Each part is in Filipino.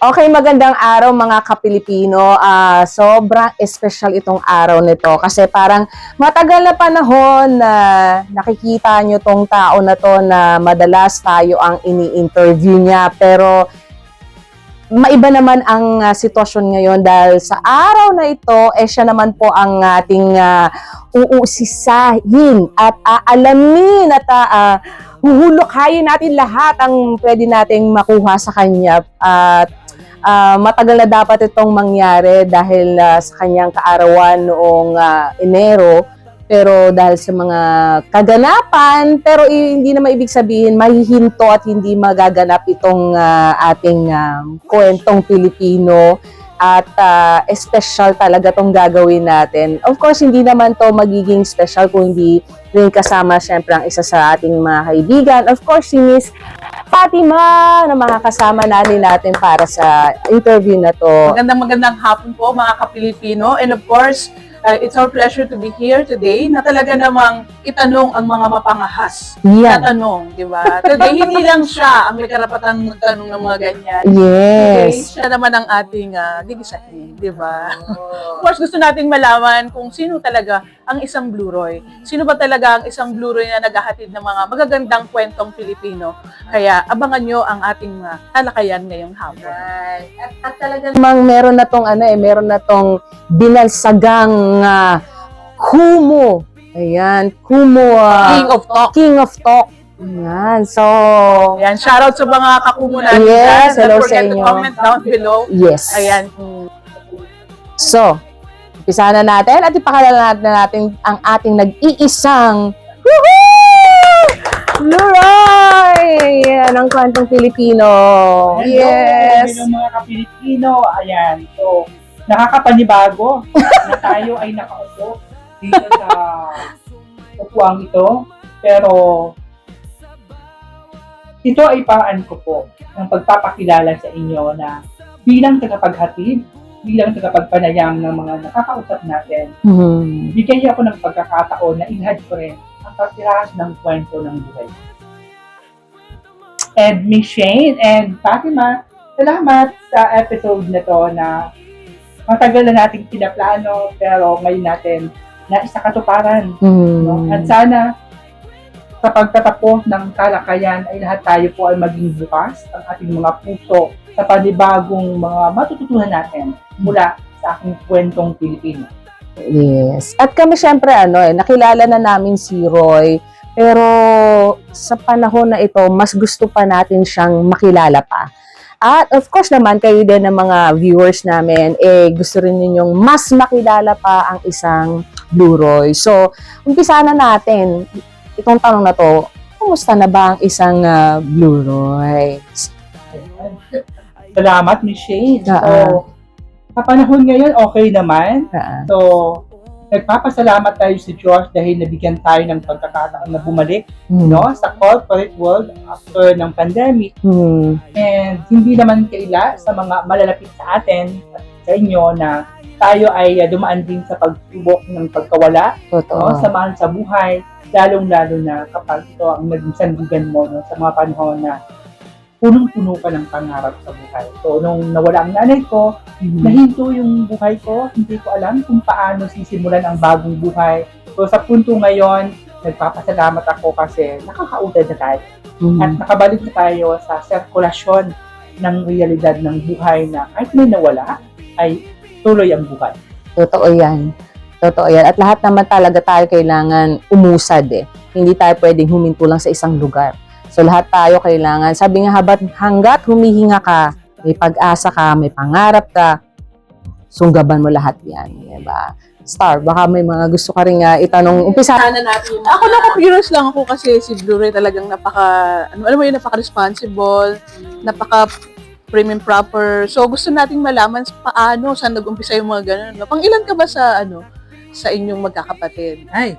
Okay, magandang araw mga ka-Pilipino. Sobrang special itong araw nito kasi parang matagal na panahon na nakikita nyo tong tao na to na madalas tayo ang ini-interview niya. Pero maiba naman ang sitwasyon ngayon dahil sa araw na ito, siya naman po ang ating uusisahin at aalamin at huhulukhayin natin lahat ang pwede nating makuha sa kanya. At matagal na dapat itong mangyari dahil sa kanyang kaarawan noong Enero. Pero dahil sa mga kaganapan, pero hindi naman ibig sabihin mahihinto at hindi magaganap itong ating kwentong Pilipino. At special talaga itong gagawin natin. Of course, hindi naman to magiging special kung hindi rin kasama syempre ang isa sa ating mga kaibigan. Of course, si Miss Fatima na makakasama natin para sa interview na to. Magandang hapon po mga ka-Pilipino, and of course, it's our pleasure to be here today na talaga namang itanong ang mga mapangahas na tanong, di ba? Today, hindi lang siya ang may karapatang magtanong ng mga ganyan. Yes. Today, siya naman ang ating gigisahin, di ba? Of course, gusto nating malaman kung sino talaga ang isang Blue Roy. Sino ba talaga ang isang Blue Roy na naghahatid ng mga magagandang kwentong Pilipino? Kaya abangan nyo ang ating talakayan ngayong hapon. Right. At talaga namang meron na tong binalsagang Kumu. Ayan, Kumu. King of Talk. King of Talk. Ayan, so... Ayan, shoutout sa mga kakumo natin. Yes, hello Don't forget sa inyo. to comment down below. Yes. Ayan. So, umpisa na natin at ipakilala natin ang ating nag-iisang Blue Roy! Ayan, ang kwentong Pilipino. Yes. Hello mga ka-Pilipino. Ayan. So, nakakapanibago na tayo ay nakaupo dito sa upuang ito. Pero, ito ay paraan ko po ng pagpapakilala sa inyo na bilang tagapaghatid, bilang tagapagpanayam ng mga nakakausap natin, bigyan ako ng pagkakataon na ilahad ko rin ang pagtirahas ng kwento ng buhay. And Miss Shane and Fatima, salamat sa episode na to na matagal na nating pinaplano pero ngayon natin na isa katuparan. No? At sana sa pagtatapos ng talakayan ay lahat tayo po ay maging bukas ang ating mga puso sa panibagong mga matututunan natin mula sa aking kwentong Pilipino. Yes. At kami syempre nakilala na namin si Roy, pero sa panahon na ito, mas gusto pa natin siyang makilala pa. At of course naman, kayo din ng mga viewers namin, gusto rin ninyong mas makilala pa ang isang Blue Roy. So, umpisa na natin itong tanong na to, kumusta na ba ang isang Blue Roy? Salamat, Miss Shane. So, sa panahon ngayon, okay naman. So, nagpapasalamat tayo sa Diyos dahil nabigyan tayo ng pagkakataon na bumalik sa corporate world after ng pandemic. And hindi naman kaila sa mga malalapit sa atin at sa inyo na tayo ay dumaan din sa pagsubok ng pagkawala, samahan sa buhay, lalong-lalo na kapag ito ang naging sandugan mo sa mga panahon na punong-puno ka ng pangarap sa buhay. So, nung nawala ang nanay ko, nahinto yung buhay ko, hindi ko alam kung paano sisimulan ang bagong buhay. So, sa punto ngayon, nagpapasalamat ako kasi nakakautad na tayo. At nakabalik na tayo sa sirkulasyon ng realidad ng buhay na kahit may nawala, ay tuloy ang buhay. Totoo yan. Totoo yan. At lahat naman talaga tayo kailangan umusad Hindi tayo pwedeng huminto lang sa isang lugar. So, lahat tayo kailangan. Sabi nga, hanggat humihinga ka, may pag-asa ka, may pangarap ka, sunggaban mo lahat yan. Diba? Star, baka may mga gusto ka rin itanong. Umpisa Sana natin. Ako curious lang ako kasi si Blue Roy talagang napaka-responsible, napaka-prim and proper. So, gusto nating malaman paano, saan nag-umpisa yung mga ganun. Pang ilan ka ba sa inyong magkakapatid? Ay,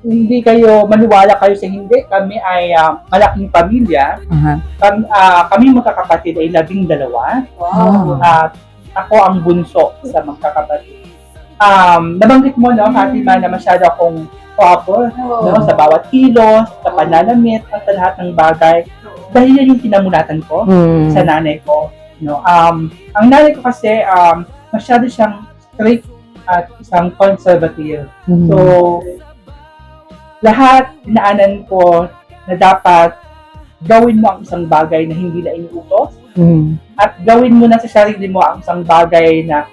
hindi kayo maniwala kayo sa hindi. Kami ay malaking pamilya. Kami magkakapatid ay 12. Wow. At ako ang bunso sa magkakapatid. Nabanggit mo, Fatima, na masyado akong proper sa bawat kilos, sa pananamit, at sa lahat ng bagay. dahil yan yung kinamulatan ko sa nanay ko. Ang nanay ko kasi, masyado siyang strict at isang conservative. So, lahat inaanan ko na dapat gawin mo ang isang bagay na hindi na inuutos at gawin mo na sa sarili mo ang isang bagay na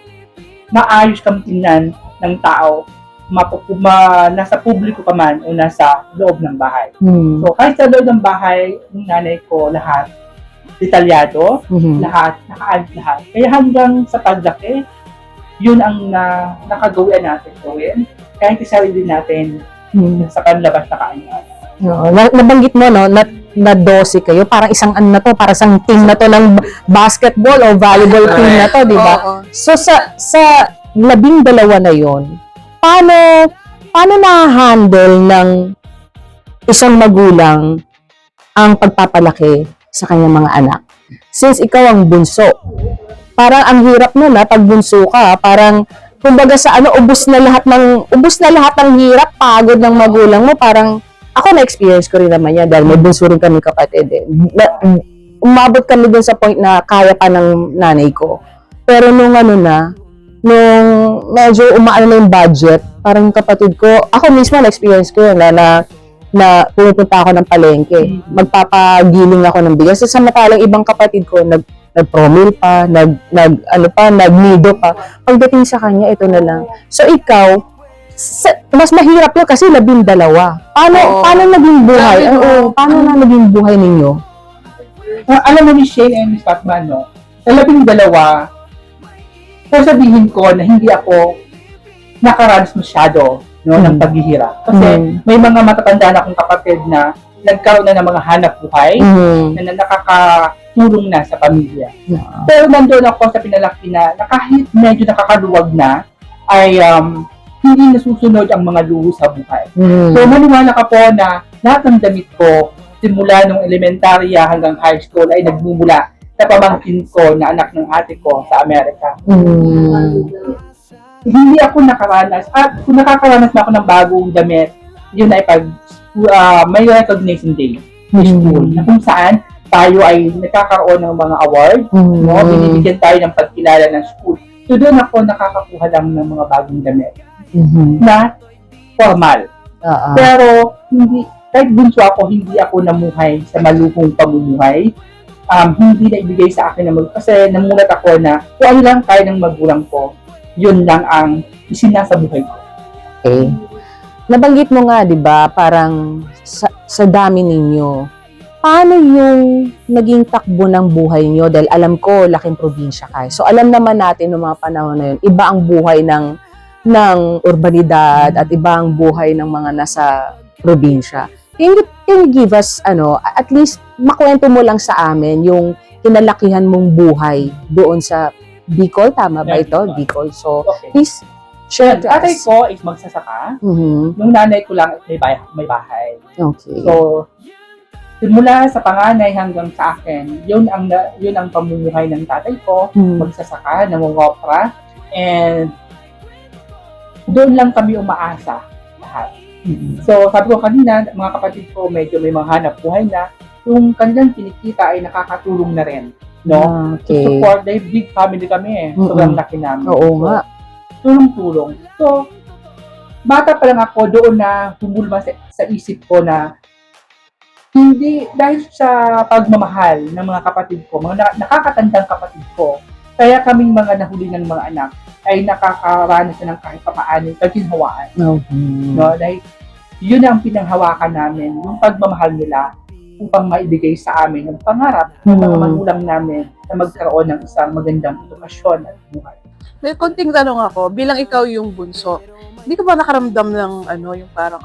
maayos kang tingnan ng tao, nasa publiko pa man o nasa loob ng bahay. So, kahit sa loob ng bahay, ng nanay ko, lahat detalyado, lahat, nakaalit lahat. Kaya hanggang sa paglaki, yun ang nakagawian natin gawin. Kahit sa sarili natin, sa panlabas na kanya. Nabanggit mo, no, na 12 kayo, parang isang ano na to, parang isang team na to ng basketball o volleyball team na to, di ba? So, sa 12 na yon, paano na-handle ng isang magulang ang pagpapalaki sa kanyang mga anak? Since ikaw ang bunso, parang ang hirap nun pag bunso ka, parang kumbaga sa ubos na lahat ng hirap, pagod ng magulang mo, parang ako na-experience ko rin naman yan dahil may bunso rin kami kapatid umabot kami dun sa point na kaya pa ng nanay ko. Pero nung medyo umaano na yung budget, parang kapatid ko, ako mismo na-experience ko yun na pupunta ako ng palengke. Magpapagiling ako ng bigas. So, samantalang ibang kapatid ko, nag-promil pa, nag-nido pa. Pagdating sa kanya, ito na lang. So, ikaw, mas mahirap yun kasi 12. Paano naging buhay? Paano na naging buhay ninyo? Alam mo ni Shane and Miss Fatman, no? Sa 12, sabihin ko na hindi ako nakaranas masyado ng paghihirap. Kasi may mga matatanda na akong kapatid na nagkaroon na ng mga hanap buhay na nakakatulong na sa pamilya. Pero nandoon ako sa pinalaki na kahit medyo nakakaluwag na, ay hindi nasusunod ang mga luho sa buhay. So, maniwala ka po na lahat ng damit ko, simula nung elementarya hanggang high school, ay nagmumula sa pamangkin ko na anak ng ate ko sa Amerika. Hindi ako nakaranas. At kung nakakaranas na ako ng bagong damit, yun ay pag may recognition day sa school, na kung saan tayo ay nakakaroon ng mga award, binibigyan tayo ng pagkilala ng school. So, doon ako nakakakuha lang ng mga bagong damit. Na formal. Pero kahit bunso ako, hindi ako namuhay sa maluhong pamumuhay. Hindi na ibigay sa akin kasi namulat ako na kung ano lang kaya ng magulang ko, yun lang ang isinasa buhay ko. Okay. Nabanggit mo nga, di ba, parang sa dami ninyo, paano yung naging takbo ng buhay nyo? Dahil alam ko, laking probinsya kayo. So, alam naman natin noong mga panahon na yun, iba ang buhay ng urbanidad at iba ang buhay ng mga nasa probinsya. Can you give us, at least makwento mo lang sa amin yung kinalakihan mong buhay doon sa Bicol, tama ba ito? Bicol. So, please share to us. Tatay ko is magsasaka. Nung nanay ko lang may bahay. Okay. So, simula sa panganay hanggang sa akin, yun ang pamumuhay ng tatay ko, magsasaka, nangungopra, and doon lang kami umaasa lahat. So, sabi ko kanina, mga kapatid ko, medyo may mga hanap buhay na, yung kanilang kinikita ay nakakatulong na rin, no? Okay. To support, dahil big family kami sobrang laki namin. Oo nga. Tulong-tulong. So, bata pa lang ako, doon na humulma sa isip ko na hindi, dahil sa pagmamahal ng mga kapatid ko, mga nakakatandang kapatid ko, kaya kaming mga nahuli ng mga anak, ay nakakaranas na ng kahit papaano pagkinhawaan. No? Dahil yun ang pinanghawakan namin, yung pagmamahal nila upang maibigay sa amin ang pangarap ng mga magulang namin na magkaroon ng isang magandang edukasyon at buhay. May konting tanong ako, bilang ikaw yung bunso, hindi ka ba nakaramdam ng yung parang,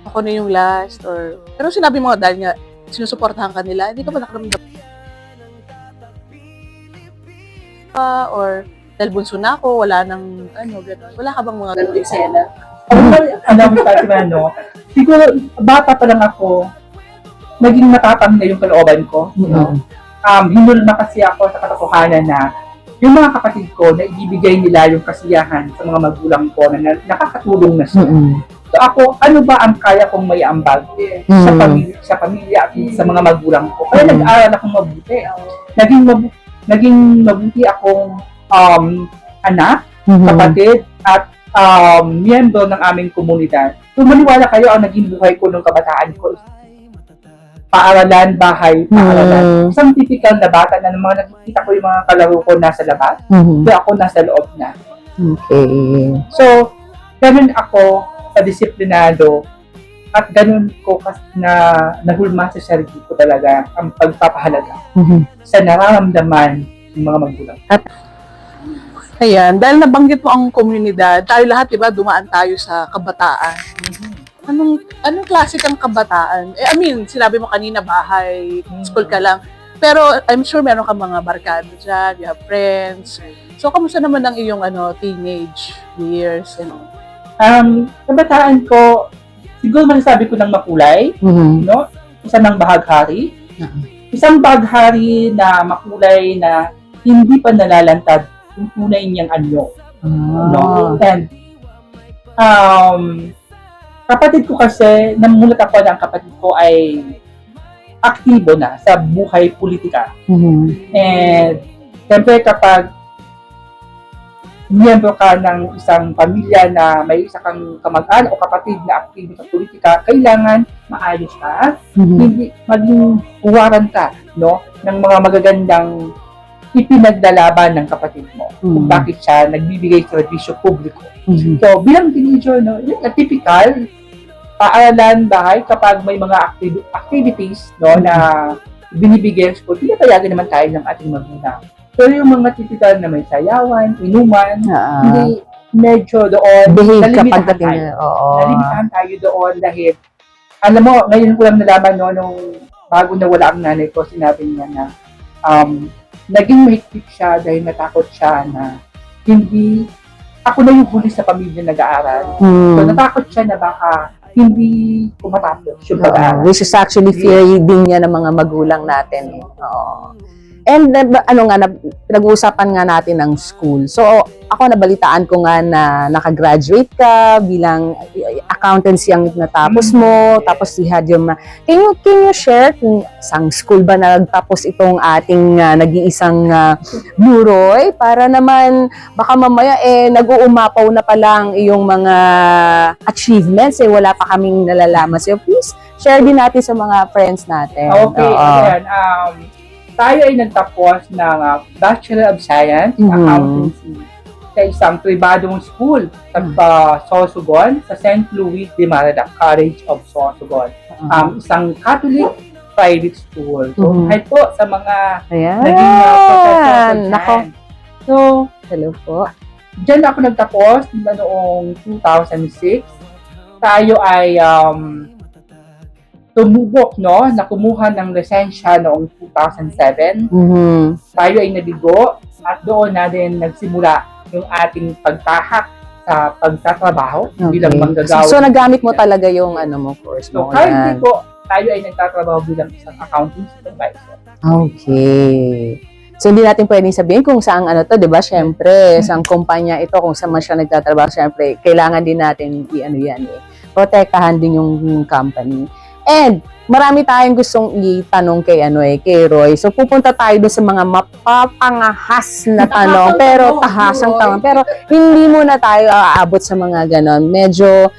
ako na yung last, or, pero sinabi mo dahil nga, sinusuportahan ka nila, hindi ka ba nakaramdam or dahil bunso na ako, wala nang, gano'n. Wala ka bang mga gano'n eksena? Alam mo sa siguro, bata pa lang ako, naging matapang na yung kalooban ko. Hinulma kasi ako sa katotohanan na yung mga kapatid ko na ibibigay nila yung kasiyahan sa mga magulang ko na nakakatulong na sila. So ako, ano ba ang kaya kong may ambag sa pamilya at sa mga magulang ko? Kaya nag-aral akong mabuti. Naging mabuti akong anak, kapatid, at miyembro ng aming komunidad. So maniwala kayo, ang naging buhay ko nung kabataan ko, paaralan, bahay, paaralan. Isang typical na bata na mga nakikita ko yung mga kalaro ko nasa labas, kaya ako nasa loob na. Okay. So, ganun ako disiplinado at ganun ko nahulma sa sarili ko talaga ang pagpapahalaga sa nararamdaman ng mga magulang. Ayan, dahil nabanggit mo ang komunidad, tayo lahat, diba, dumaan tayo sa kabataan. Anong klase kang kabataan? I mean, sinabi mo kanina bahay, school ka lang. Pero I'm sure meron ka mga barkada dyan, you have friends. So, kamusta naman ang iyong teenage years? Kabataan ko, siguro masasabi ko ng makulay, no? Isa ng bahaghari. Isang bahaghari na makulay na hindi pa nalalantad yung tunay niyang anyo. No? And, kapatid ko kasi, namulat ako na ang kapatid ko ay aktibo na sa buhay politika. And, siyempre kapag miyembro ka ng isang pamilya na may isa kang kamag-anak o kapatid na aktibo sa politika, kailangan maayos ka, hindi maging huwaran ka, no, ng mga magagandang ipinaglalaban ng kapatid mo. Kung bakit siya nagbibigay serbisyo publiko. So, bilang teenager, no, yun, typical, paaralan, bahay, kapag may mga activities, no, na binibigay sa school, pinapayagan naman tayo ng ating magulang. Pero yung mga typical na may sayawan, inuman, hindi medyo doon, nalimitahan tayo. Nalimitahan tayo doon dahil, alam mo, ngayon ko lang nalaman, no, nung bago nawala ang nanay ko, sinabi niya na, naging mahigpit siya dahil natakot siya na hindi, ako na yung huli sa pamilya nag-aaral. So, natakot siya na baka hindi kumatapos yung pag-aaral. Which is actually fear din niya ng mga magulang natin. And pinag-uusapan nga natin ng school. So, ako nabalitaan ko nga na nakagraduate ka bilang accountancy ang natapos mo, tapos you had yung... Can you share kung isang school ba nagtapos itong ating nag-iisang buroy para naman baka mamaya nag-uumapaw na pa lang iyong mga achievements, wala pa kaming nalalaman. So, please, share din natin sa mga friends natin. Okay, ayan. Tayo ay nagtapos ng Bachelor of Science, Accountancy, sa isang pribadong school sa Sorsogon, sa St. Louis de Marada College of Sorsogon. Isang Catholic private school. So, hi po sa mga naging professor dyan. So, hello po. Diyan ako nagtapos noong 2006. Tayo ay tumubok, no, na kumuha ng lisensya noong 2007. Tayo ay nabigo at doon na din nagsimula yung ating pagtahak sa pagtatrabaho bilang manggagawa. So, nagamit mo talaga yung course mo. So, currently po, tayo ay nagtatrabaho bilang isang accounting supervisor. Okay. So, hindi natin pwedeng sabihin kung saan to, di ba? Siyempre, isang kumpanya ito, kung saan man siya nagtatrabaho, siyempre, kailangan din natin protektahan din yung company. And marami tayong gustong itanong kay Roy. So pupunta tayo doon sa mga mapapangahas na tanong, pero tahasang tanong. Pero hindi muna tayo aabot sa mga ganon. Medyo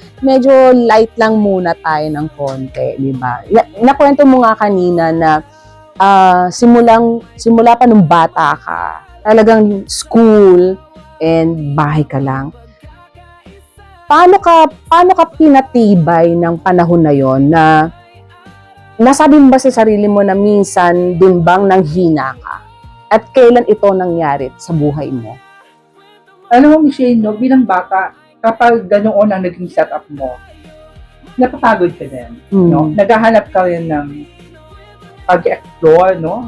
light lang muna tayo ng konti, di ba? Nakwento mo nga kanina na simula pa nung bata ka, talagang school and bahay ka lang. Paano ka pinatibay ng panahon na yon na nasabi mo ba sa sarili mo na minsan din bang nanghina ka? At kailan ito nangyari sa buhay mo? Alam mo, Michelle, no, bilang bata, kapag ganoon ang naging setup mo, napapagod ka din. No? Naghahanap ka rin ng pag-explore, no?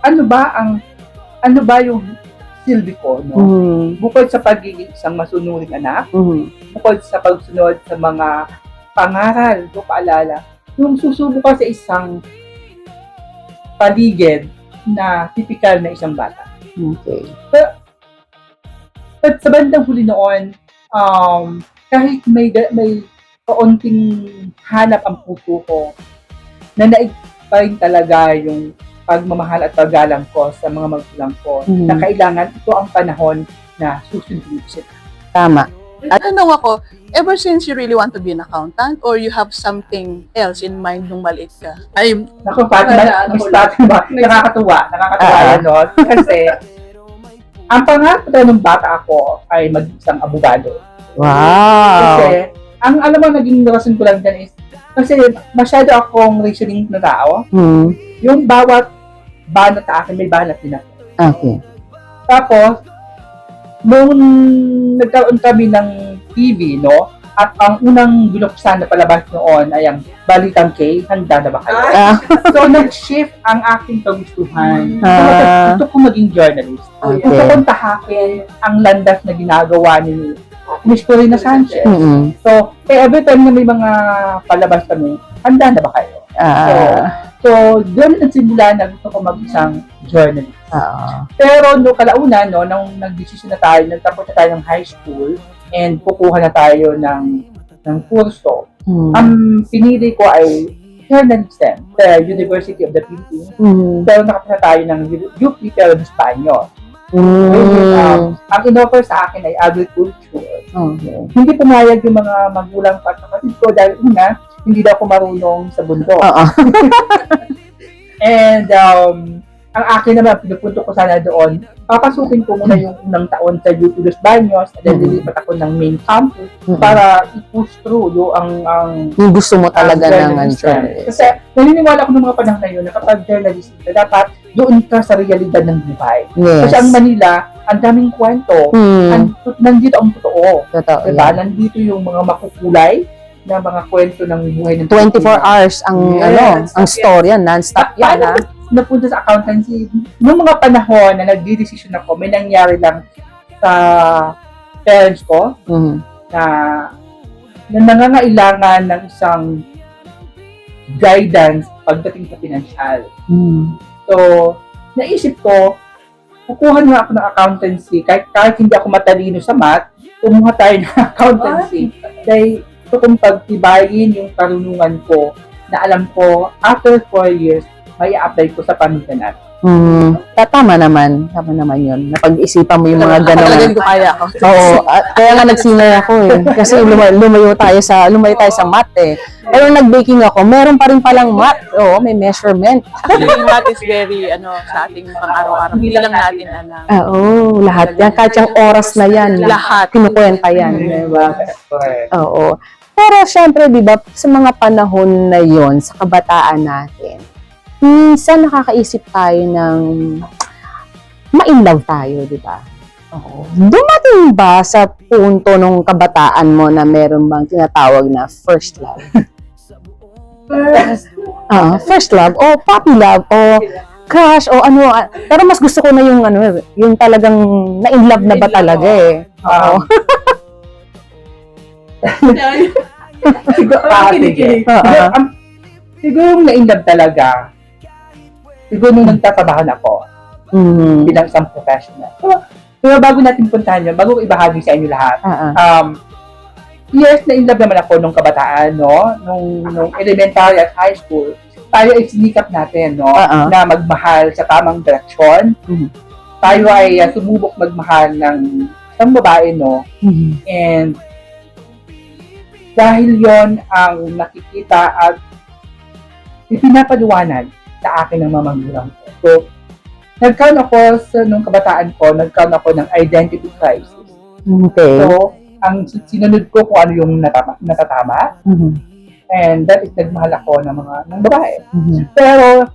Ano ba yung silbi ko, no? Bukod sa pagiging isang masunuring anak, bukod sa pagsunod sa mga pangaral o paalala, yung susubo ka sa isang paligid na typical na isang bata. Okay. But sa bandang huli noon, kahit may kaunting hanap ang puso ko, nanaig pa rin talaga yung pagmamahal at paggalang ko sa mga magulang ko, Mhm. na kailangan ito ang panahon na susundin sila. Tama. At tanong ako, ever since you really want to be an accountant or you have something else in mind nung maliit ka? Ay, Naku, nakakatuwa yan, no? Kasi, ang pangarap ko nung bata ako ay maging isang abogado. Wow. Kasi, ang alam mo, naging rason ko lang dyan is, kasi masyado akong reasoning na tao. Hmm. Yung bawat banat sa akin, may banat din ako. Okay. Tapos, nung nagkaroon kami ng TV, no? At ang unang binuksan na palabas noon ay ang Balitang K, handa na ba kayo? Ah, So, nag-shift ang aking kagustuhan. Ah. Gusto ko maging journalist. Okay. Gusto kong tahakin ang landas na ginagawa ni Miss Corina Sanchez. mm-mm. So, every time na may mga palabas kami, handa na ba kayo? So, doon nagsimula na gusto ko mag-isang journalist. Pero no kalaunan, no, nung nag-decision na tayo, nagtapos na tayo ng high school and kukuha na tayo ng kurso, ang pinili ko ay journalism sa University of the Philippines. Pero nakapasa tayo ng UP pero ng Espanyol. Ang in-offer sa akin ay agriculture. Hindi pumayag yung mga magulang at kapatid ko dahil una, hindi daw ako marunong sa bundok. And ang akin naman, pinupunto ko sana doon, papasukin ko muna yung unang taon sa UP Los Baños at then lilipat ako ng main campus para i-push through Yung gusto mo talaga ng journalism. journalist. Kasi naniniwala ko ng mga panahon na yun na kapag journalist ka, dapat doon ka sa realidad ng buhay. Yes. Kasi ang Manila, ang daming kwento. Nandito ang totoo. Totoo. Diba? yan. Nandito yung mga makukulay na mga kwento ng buhay ng 24 hours ang Yes. ang story yan, non-stop yan. Paano ko napunta sa accountancy? Noong mga panahon na nag-decision ako, may nangyari lang sa parents ko na nangangailangan ng isang guidance pagdating sa financial. So, naisip ko, kukuha na ako ng accountancy, kahit hindi ako matalino sa math, kumuha tayo ng accountancy. Dahil ito kong pagtibayin yung karunungan ko na alam ko, after 4 years, may apply ko sa pamilya natin. Tama naman yun. Napag-isipan mo yung mga talaga gano'n. hindi ko kaya ako. Oo, kaya nga nagsinay ako eh. Kasi lumayo tayo sa math eh. Pero nag-baking ako, meron pa rin palang math. Oo, may measurement. Actually, math is very, sa ating pang-araw-araw. Hindi lang natin alam. Oo, lahat yan. Kahit yung oras na yan. Lahat. Kinukwenta yan. Diba? Correct. Oo. Pero syempre, di ba, sa mga panahon na yon sa kabataan natin, minsan nakakaisip tayo ng ma-inlove tayo, di ba? Oo. Dumating ba sa punto nung kabataan mo na meron bang tinatawag na first love? First love, o puppy love, o crush, o ano. Pero mas gusto ko na yung talagang na-inlove na ba talaga eh. Oo. Siguro yung na-inlove talaga, siguro nung nagtatrabaho na ako bilang isang professional. Pero bago natin puntahan yun, bago ko ibahagi sa inyo lahat, yes, na-inlove naman ako nung kabataan, no? Nung elementary at high school, tayo ay sinikap natin, no? Na magmahal sa tamang direksyon. Tayo ay sumubok magmahal ng isang babae, no? And dahil yon ang nakikita at ipinapaliwanag sa akin ng mga magulang ko. So, nagkaroon ako nung kabataan ko, nagkaroon ako ng identity crisis. Okay. So, ang sinunod ko kung ano yung natatama, and that is nagmahal ako ng babae. Pero,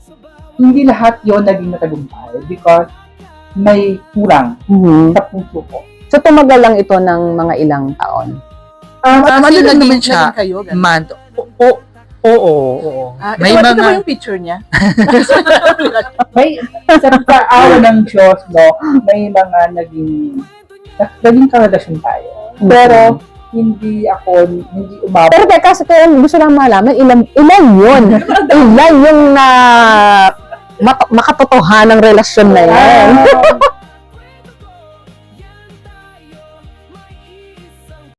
hindi lahat yon naging matagumpay because may kurang sa puso ko. So, tumagal lang ito ng mga ilang taon? Ano lang naman siya? kayo? Month. Oo. May mga... yung picture niya? May sa awa ng Diyos, no, may mga naging karelasyon tayo. Pero, hindi umabot. Pero teka, kaya gusto lang malaman, ilan yun? Ilan yung makatotohanang relasyon na yan?